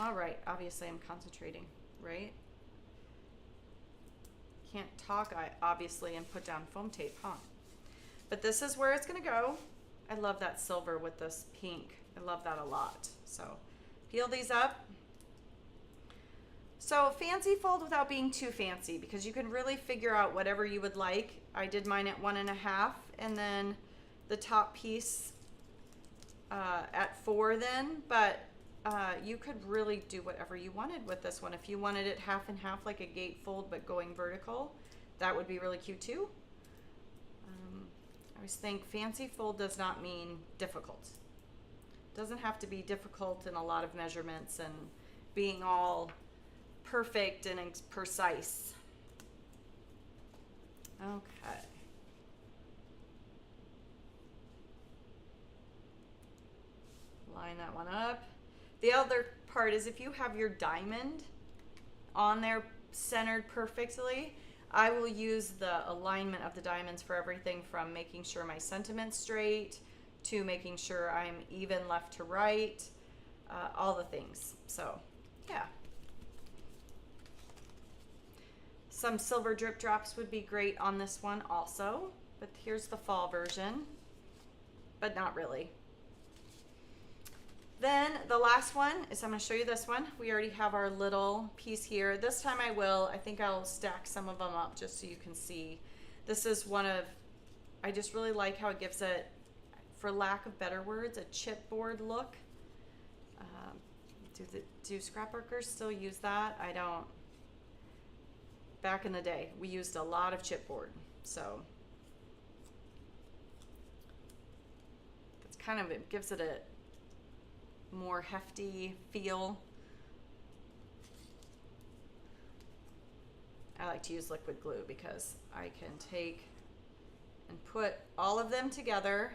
All right, obviously I'm concentrating, right? Can't talk, obviously, and put down foam tape, huh? But this is where it's gonna go. I love that silver with this pink. I love that a lot. So peel these up. So fancy fold without being too fancy, because you can really figure out whatever you would like. I did mine at 1.5, and then the top piece at 4 then, but you could really do whatever you wanted with this one. If you wanted it half and half like a gatefold but going vertical, that would be really cute too. I always think fancy fold does not mean difficult. It doesn't have to be difficult in a lot of measurements and being all perfect and precise. Okay. Line that one up. The other part is if you have your diamond on there centered perfectly, I will use the alignment of the diamonds for everything from making sure my sentiment's straight to making sure I'm even left to right, all the things. So, yeah. Some silver drip drops would be great on this one also, but here's the fall version, but not really. Then the last one is, I'm going to show you this one. We already have our little piece here. This time I think I'll stack some of them up just so you can see. This is one of, I just really like how it gives it, for lack of better words, a chipboard look. Do scrapbookers still use that? I don't. Back in the day, we used a lot of chipboard. So it's kind of, it gives it a more hefty feel. I like to use liquid glue because I can take and put all of them together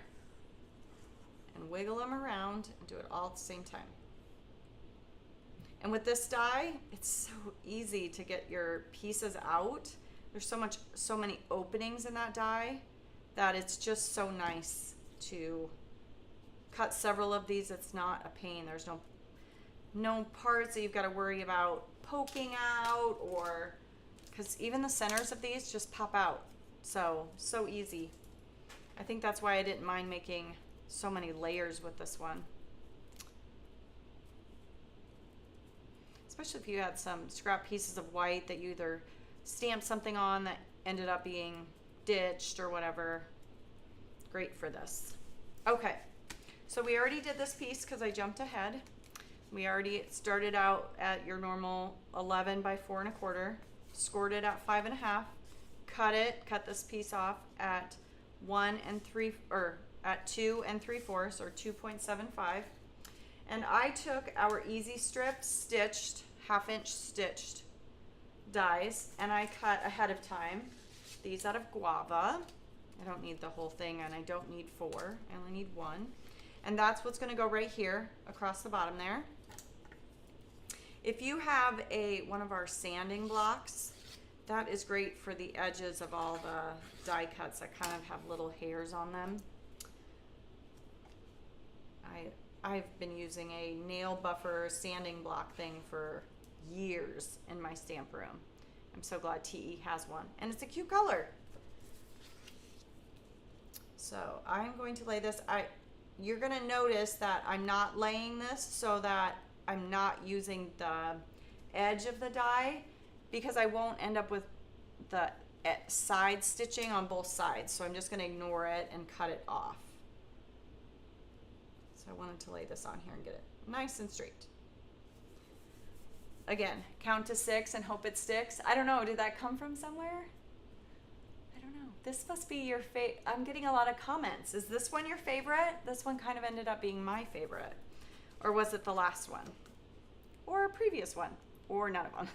and wiggle them around and do it all at the same time. And with this die, it's so easy to get your pieces out. There's so many openings in that die that it's just so nice to cut several of these. It's not a pain. There's no parts that you've got to worry about poking out, or because even the centers of these just pop out. So easy. I think that's why I didn't mind making so many layers with this one. Especially if you had some scrap pieces of white that you either stamped something on that ended up being ditched or whatever. Great for this. Okay. So we already did this piece because I jumped ahead. We already started out at your normal 11 by 4 1/4, scored it at 5 1/2, cut this piece off at 1 3/4, or at 2 3/4, or 2.75. And I took our easy strip stitched, 1/2 inch stitched dies, and I cut ahead of time these out of guava. I don't need the whole thing, and I don't need 4, I only need 1. And that's what's going to go right here across the bottom there. If you have one of our sanding blocks, that is great for the edges of all the die cuts that kind of have little hairs on them. I've been using a nail buffer sanding block thing for years in my stamp room. I'm so glad TE has one, and it's a cute color. So I'm going to lay this. You're going to notice that I'm not laying this so that I'm not using the edge of the die, because I won't end up with the side stitching on both sides. So I'm just going to ignore it and cut it off. So I wanted to lay this on here and get it nice and straight. Again, count to 6 and hope it sticks. I don't know, did that come from somewhere? I don't know. This must be your favorite. I'm getting a lot of comments. Is this one your favorite? This one kind of ended up being my favorite. Or was it the last one? Or a previous one? Or none of them?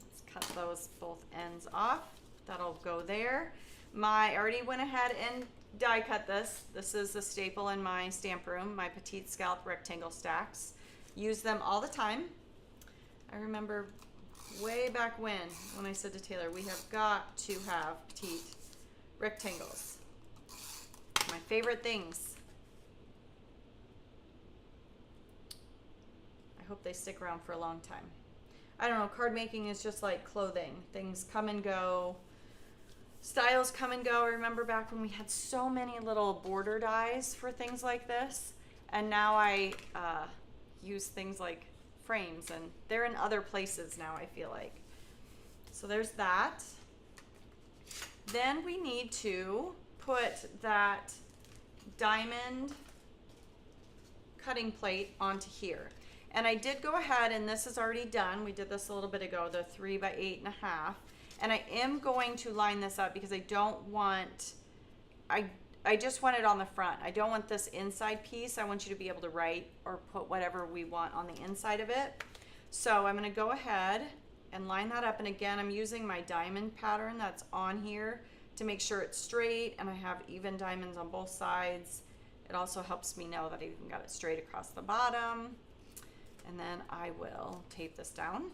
Let's cut those both ends off. That'll go there. I already went ahead and die cut this. This is a staple in my stamp room, my petite scallop rectangle stacks. Use them all the time. I remember way back when I said to Taylor, we have got to have petite rectangles. My favorite things. I hope they stick around for a long time. I don't know, card making is just like clothing. Things come and go. Styles come and go. I remember back when we had so many little border dies for things like this. And now I use things like frames, and they're in other places now, I feel like. So there's that. Then we need to put that diamond cutting plate onto here. And I did go ahead, and this is already done. We did this a little bit ago, the 3 by 8.5. And I am going to line this up because I don't want, I just want it on the front. I don't want this inside piece. I want you to be able to write or put whatever we want on the inside of it. So I'm going to go ahead and line that up. And again, I'm using my diamond pattern that's on here to make sure it's straight and I have even diamonds on both sides. It also helps me know that I even got it straight across the bottom. And then I will tape this down.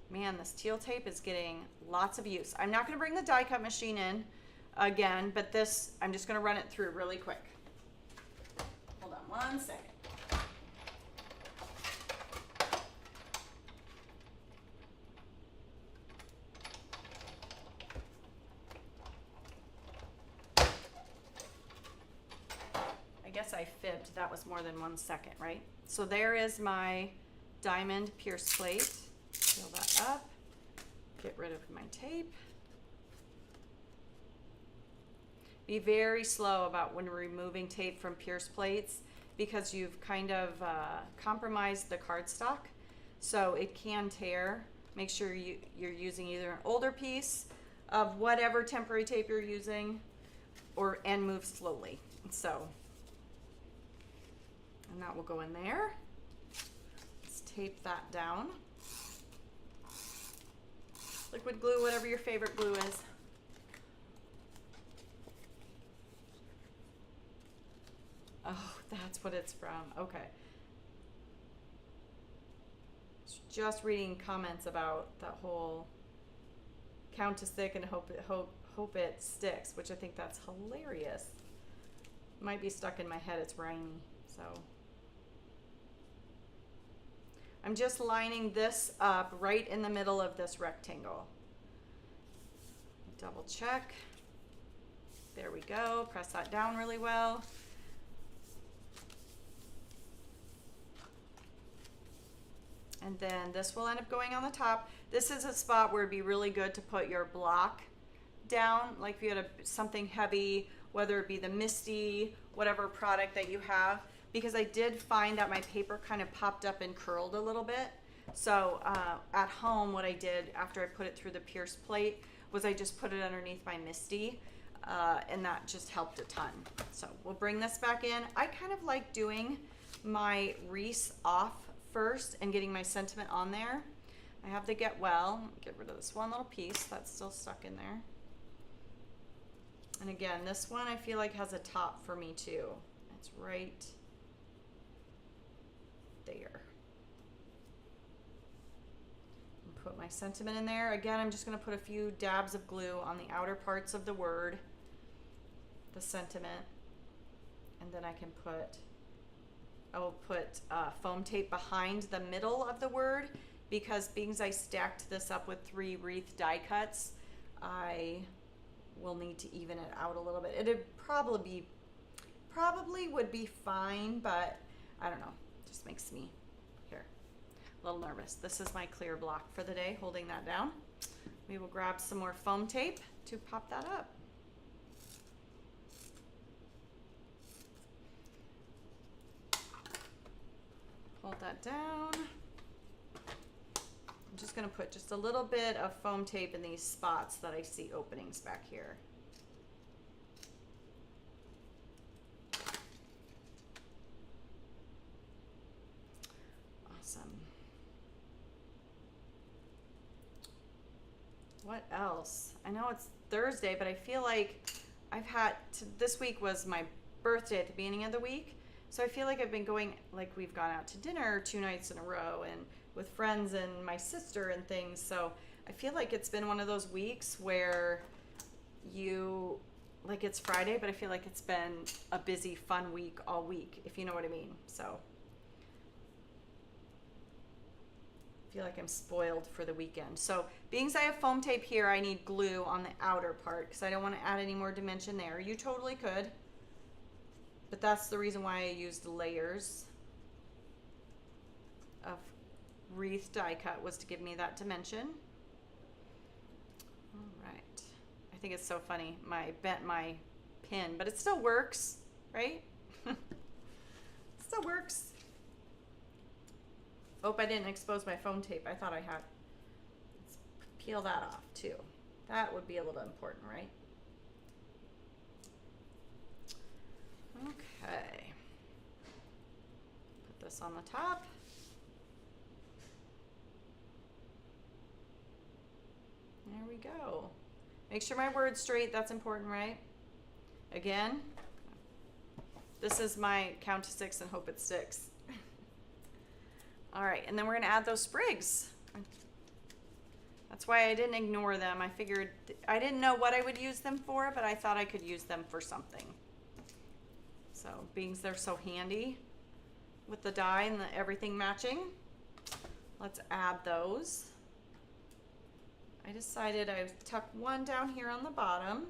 Man, this teal tape is getting lots of use. I'm not going to bring the die cut machine in again, but this, I'm just going to run it through really quick. Hold on one second. I guess I fibbed. That was more than 1 second, right? So there is my diamond pierce plate. Peel that up. Get rid of my tape. Be very slow about when removing tape from pierce plates because you've kind of compromised the cardstock, so it can tear. Make sure you're using either an older piece of whatever temporary tape you're using, and move slowly. So, and that will go in there. Let's tape that down. Liquid glue, whatever your favorite glue is. Oh, that's what it's from. Okay. Just reading comments about that whole count to stick and hope it sticks, which I think that's hilarious. Might be stuck in my head. It's rainy, so. I'm just lining this up right in the middle of this rectangle. Double check. There we go. Press that down really well. And then this will end up going on the top. This is a spot where it'd be really good to put your block down, like if you had something heavy, whether it be the Misty, whatever product that you have, because I did find that my paper kind of popped up and curled a little bit. So at home, what I did after I put it through the pierce plate was I just put it underneath my Misty, and that just helped a ton. So we'll bring this back in. I kind of like doing my wreath off first and getting my sentiment on there. I have the Get Well. Get rid of this one little piece that's still stuck in there. And again, this one I feel like has a top for me too. It's right there. And put my sentiment in there. Again, I'm just going to put a few dabs of glue on the outer parts of the word, the sentiment, and then I can put, I will put foam tape behind the middle of the word, because being as I stacked this up with 3 wreath die cuts, I will need to even it out a little bit. It'd probably would be fine, but I don't know. It just makes me here a little nervous. This is my clear block for the day, holding that down. We will grab some more foam tape to pop that up. Hold that down. I'm just going to put just a little bit of foam tape in these spots that I see openings back here. Awesome. What else? I know it's Thursday, but I feel like this week was my birthday at the beginning of the week. So I feel like I've been going, like we've gone out to dinner 2 nights in a row and with friends and my sister and things. So I feel like it's been one of those weeks where like it's Friday, but I feel like it's been a busy, fun week all week, if you know what I mean. So I feel like I'm spoiled for the weekend. So being as I have foam tape here, I need glue on the outer part because I don't want to add any more dimension there. You totally could, but that's the reason why I used layers of Wreath die cut, was to give me that dimension. All right. I think it's so funny. I bent my pin, but it still works, right? Still works. Hope I didn't expose my foam tape. I thought I had. Let's peel that off too. That would be a little important, right? Okay. Put this on the top. There we go. Make sure my word's straight. That's important, right? Again, this is my count to 6 and hope it sticks. All right, and then we're gonna add those sprigs. That's why I didn't ignore them. I figured, I didn't know what I would use them for, but I thought I could use them for something. So, being they're so handy with the die and everything matching, let's add those. I decided I would tuck one down here on the bottom.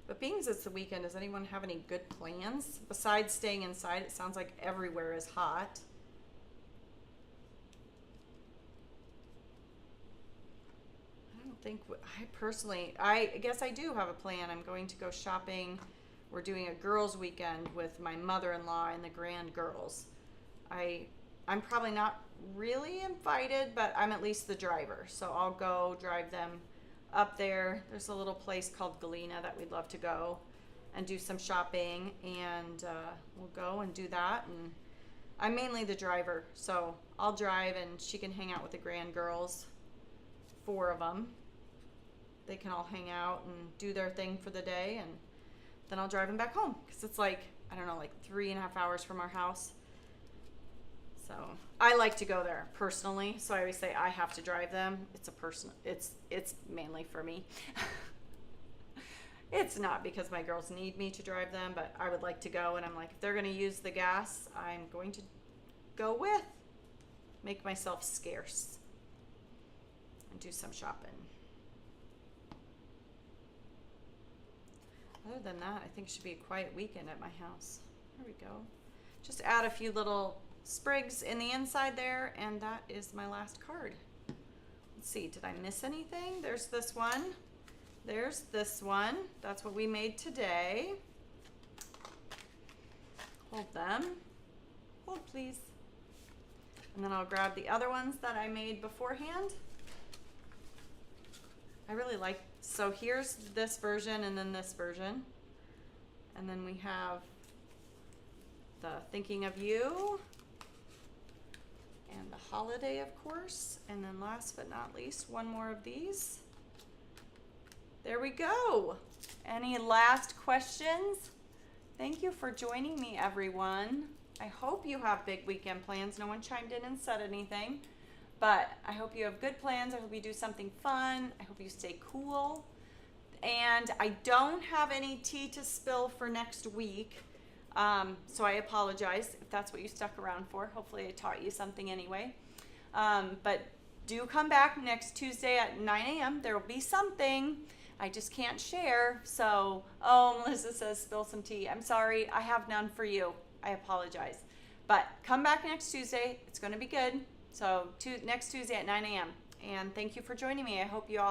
But being as it's the weekend, does anyone have any good plans? Besides staying inside, it sounds like everywhere is hot. I don't think, I guess I do have a plan. I'm going to go shopping. We're doing a girls' weekend with my mother-in-law and the grand girls. I'm probably not really invited, but I'm at least the driver. So I'll go drive them up there. There's a little place called Galena that we'd love to go and do some shopping, and we'll go and do that. And I'm mainly the driver, so I'll drive and she can hang out with the grand girls, 4 of them. They can all hang out and do their thing for the day, and then I'll drive them back home because it's like, I don't know, like 3.5 hours from our house. So I like to go there personally, so I always say I have to drive them. It's mainly for me. It's not because my girls need me to drive them, but I would like to go, and I'm like, if they're going to use the gas, I'm going to go with. Make myself scarce and do some shopping. Other than that, I think it should be a quiet weekend at my house. There we go. Just add a few little sprigs in the inside there, and that is my last card. Let's see, did I miss anything? There's this one. There's this one. That's what we made today. Hold them. Hold, please. And then I'll grab the other ones that I made beforehand. I really like, so here's this version and then this version. And then we have the Thinking of You and the Holiday, of course. And then last but not least, one more of these. There we go. Any last questions? Thank you for joining me, everyone. I hope you have big weekend plans. No one chimed in and said anything, but I hope you have good plans. I hope you do something fun. I hope you stay cool. And I don't have any tea to spill for next week. So I apologize if that's what you stuck around for. Hopefully I taught you something anyway. But do come back next Tuesday at 9 a.m. There will be something. I just can't share. So, oh, Melissa says spill some tea. I'm sorry. I have none for you. I apologize. But come back next Tuesday. It's going to be good. So next Tuesday at 9 a.m. And thank you for joining me. I hope you all